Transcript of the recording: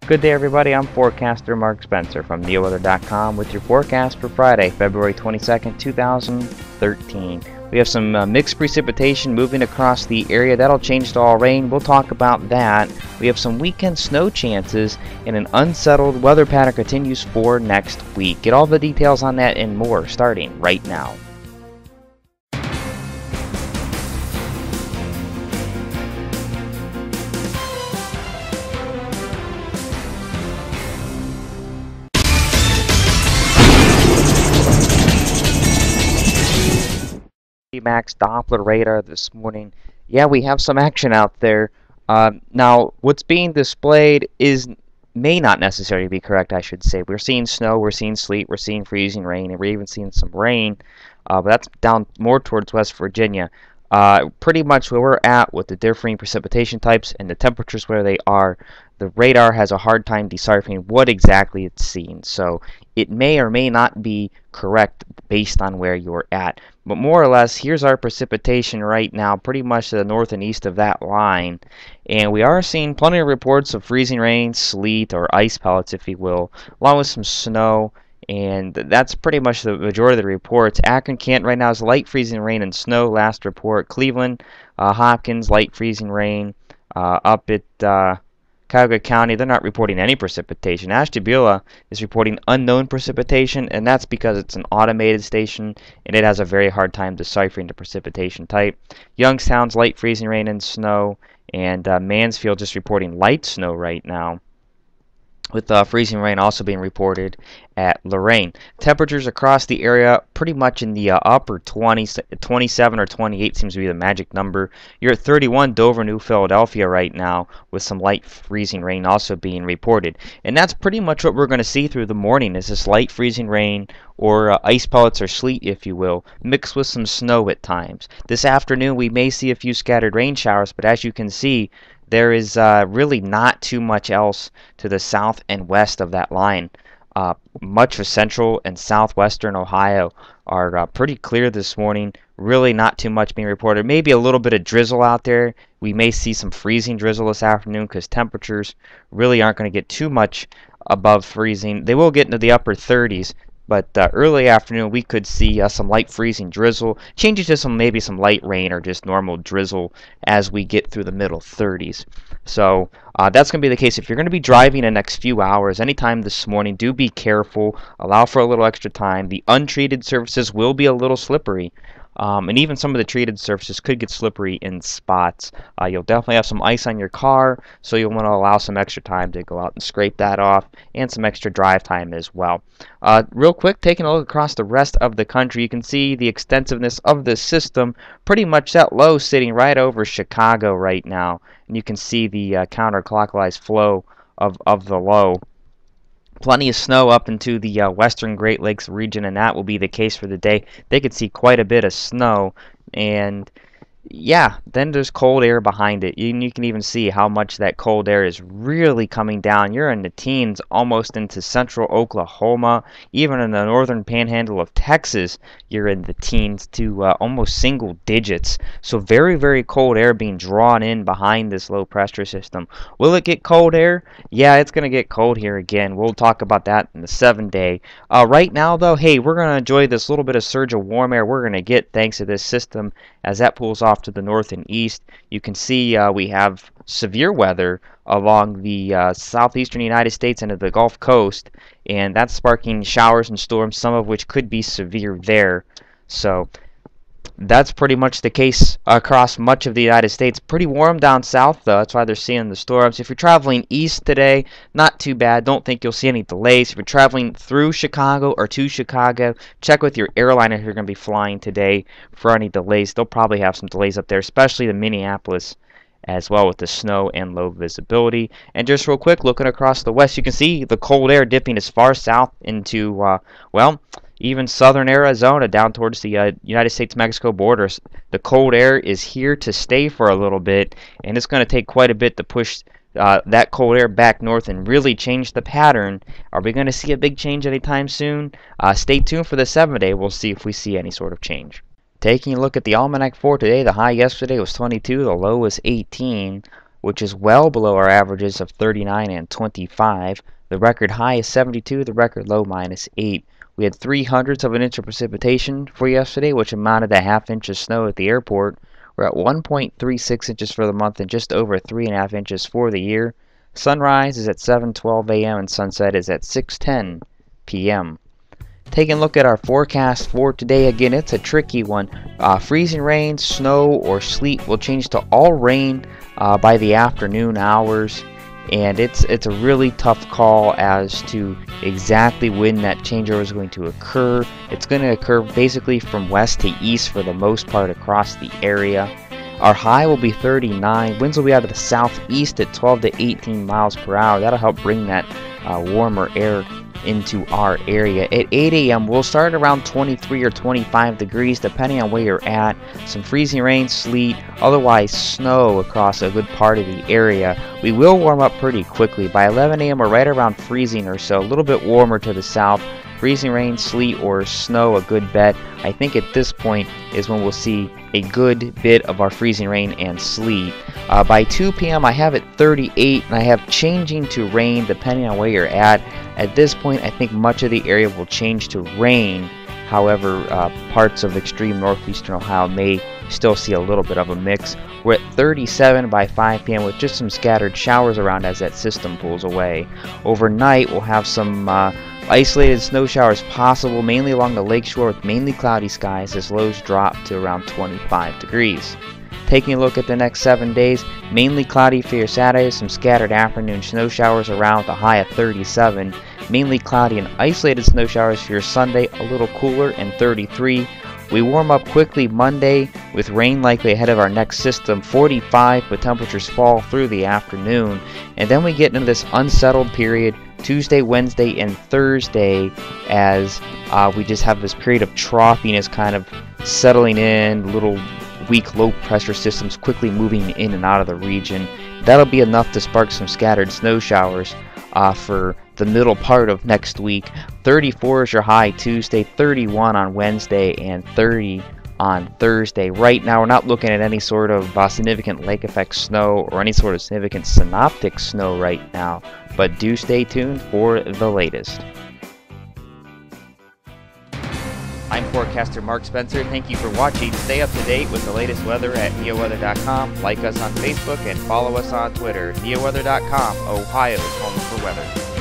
Good day, everybody. I'm forecaster Mark Spencer from NeoWeather.com with your forecast for Friday, February 22nd, 2013. We have some mixed precipitation moving across the area. That'll change to all rain. We'll talk about that. We have some weekend snow chances, and an unsettled weather pattern continues for next week. Get all the details on that and more starting right now. Max Doppler radar this morning. Yeah, we have some action out there. Now, what's being displayed may not necessarily be correct, I should say. We're seeing snow, we're seeing sleet, we're seeing freezing rain, and we're even seeing some rain, but that's down more towards West Virginia. Pretty much where we're at with the differing precipitation types and the temperatures where they are, the radar has a hard time deciphering what exactly it's seeing. So it may or may not be correct based on where you're at. But more or less, here's our precipitation right now, pretty much to the north and east of that line. And we are seeing plenty of reports of freezing rain, sleet, or ice pellets, if you will, along with some snow. And that's pretty much the majority of the reports. Akron, Canton right now is light freezing rain and snow, last report. Cleveland, Hopkins, light freezing rain. Up at Cuyahoga County, they're not reporting any precipitation. Ashtabula is reporting unknown precipitation, and that's because it's an automated station, and it has a very hard time deciphering the precipitation type. Youngstown's light freezing rain and snow, and Mansfield just reporting light snow right now, with freezing rain also being reported at Lorraine. Temperatures across the area pretty much in the upper 20s, 27 or 28 seems to be the magic number. You're at 31 Dover, New Philadelphia right now, with some light freezing rain also being reported. And that's pretty much what we're going to see through the morning, is this light freezing rain or ice pellets or sleet, if you will, mixed with some snow at times. This afternoon we may see a few scattered rain showers, but as you can see, there is really not too much else to the south and west of that line. Much of central and southwestern Ohio are pretty clear this morning. Really not too much being reported. Maybe a little bit of drizzle out there. We may see some freezing drizzle this afternoon because temperatures really aren't going to get too much above freezing. They will get into the upper 30s. But early afternoon, we could see some light freezing drizzle, changes to maybe some light rain or just normal drizzle as we get through the middle 30s. So that's going to be the case. If you're going to be driving the next few hours, anytime this morning, do be careful. Allow for a little extra time. The untreated surfaces will be a little slippery. And even some of the treated surfaces could get slippery in spots. You'll definitely have some ice on your car, so you'll want to allow some extra time to go out and scrape that off, and some extra drive time as well. Real quick, taking a look across the rest of the country, you can see the extensiveness of this system. Pretty much that low sitting right over Chicago right now, and you can see the counterclockwise flow of the low. Plenty of snow up into the western Great Lakes region, and that will be the case for the day. They could see quite a bit of snow, and yeah, then there's cold air behind it. You can even see how much that cold air is really coming down. You're in the teens, almost into central Oklahoma. Even in the northern panhandle of Texas, you're in the teens to almost single digits. So very, very cold air being drawn in behind this low pressure system. Will it get cold air? Yeah, it's going to get cold here again. We'll talk about that in the 7-day. Right now, though, hey, we're going to enjoy this little bit of surge of warm air we're going to get thanks to this system as that pulls off to the north and east. You can see we have severe weather along the southeastern United States and the Gulf Coast, and that's sparking showers and storms, some of which could be severe there. So that's pretty much the case across much of the United States. Pretty warm down south, though. That's why they're seeing the storms. If you're traveling east today, not too bad. Don't think you'll see any delays. If you're traveling through Chicago or to Chicago, check with your airline if you're going to be flying today for any delays. They'll probably have some delays up there, especially to Minneapolis as well, with the snow and low visibility. And just real quick, looking across the west, you can see the cold air dipping as far south into, well, even southern Arizona down towards the United States-Mexico borders. The cold air is here to stay for a little bit, and it's going to take quite a bit to push that cold air back north and really change the pattern. Are we going to see a big change anytime soon? Stay tuned for the 7-day. We'll see if we see any sort of change. Taking a look at the almanac for today, the high yesterday was 22, the low was 18. which is well below our averages of 39 and 25. The record high is 72, the record low -8. We had 0.03 of an inch of precipitation for yesterday, which amounted to ½ inch of snow at the airport. We're at 1.36 inches for the month and just over 3.5 inches for the year. Sunrise is at 7:12 a.m. and sunset is at 6:10 p.m. Taking a look at our forecast for today, again, it's a tricky one. Freezing rain, snow, or sleet will change to all rain by the afternoon hours, and it's a really tough call as to exactly when that changeover is going to occur. It's going to occur basically from west to east for the most part across the area. Our high will be 39. Winds will be out of the southeast at 12 to 18 miles per hour. That'll help bring that warmer air into our area. At 8 a.m. we'll start around 23 or 25 degrees depending on where you're at. Some freezing rain, sleet, otherwise snow across a good part of the area. We will warm up pretty quickly. By 11 a.m. we're right around freezing or so, a little bit warmer to the south. Freezing rain, sleet, or snow, a good bet. I think at this point is when we'll see a good bit of our freezing rain and sleet. By 2 p.m. I have it 38 and I have changing to rain depending on where you're at. At this point I think much of the area will change to rain. However, parts of extreme northeastern Ohio may still see a little bit of a mix. We're at 37 by 5 p.m. with just some scattered showers around as that system pulls away. Overnight we'll have some isolated snow showers possible, mainly along the lakeshore with mainly cloudy skies as lows drop to around 25 degrees. Taking a look at the next 7 days, mainly cloudy for your Saturday, some scattered afternoon snow showers around with a high of 37. Mainly cloudy and isolated snow showers for your Sunday, a little cooler and 33. We warm up quickly Monday with rain likely ahead of our next system, 45, but temperatures fall through the afternoon. And then we get into this unsettled period Tuesday, Wednesday, and Thursday as we just have this period of troughiness kind of settling in, little weak low pressure systems quickly moving in and out of the region. That'll be enough to spark some scattered snow showers for the middle part of next week. 34 is your high Tuesday, 31 on Wednesday, and 30 on Thursday. Right now we're not looking at any sort of significant lake effect snow or any sort of significant synoptic snow right now, but do stay tuned for the latest. I'm forecaster Mark Spencer. Thank you for watching. Stay up to date with the latest weather at neoweather.com. Like us on Facebook and follow us on Twitter. neoweather.com, Ohio's home for weather.